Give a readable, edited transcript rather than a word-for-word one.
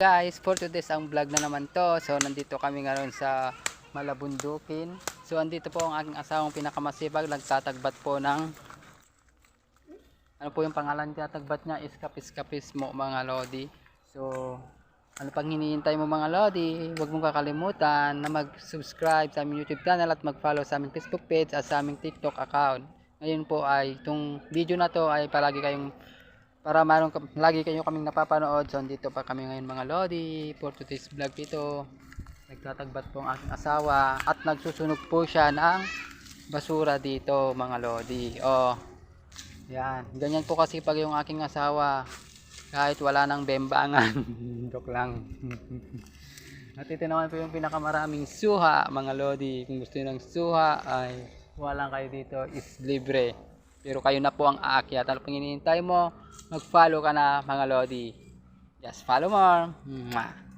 Guys, for today's ang vlog na naman to. So nandito kami ngayon sa Malabundukin. So andito po ang aking asawang pinakamasipag, nagtatagbat po ng ano po yung pangalan niya, tagbat niya is kapis-kapis mo mga lodi. So ano pang hinihintay mo mga lodi, huwag mong kakalimutan na mag-subscribe sa aming YouTube channel at mag-follow sa aming Facebook page at sa aming TikTok account. Ngayon po ay itong video na to ay para lagi kayo kaming napapanood. So dito pa kami ngayon mga lodi for today's vlog ito. Nagtatagbat po ang aking asawa at nagsusunog po siya ng basura dito mga lodi. Oh, yan, ganyan po kasi pag yung aking asawa kahit wala nang bembangan. Joke lang. At ito naman po yung pinakamaraming suha mga lodi. Kung gusto nyo ng suha ay walang kayo dito, is libre. Pero kayo na po ang aakyat. Ano pang hinihintay mo? Mag-follow ka na mga lodi. Just follow more. Mwah.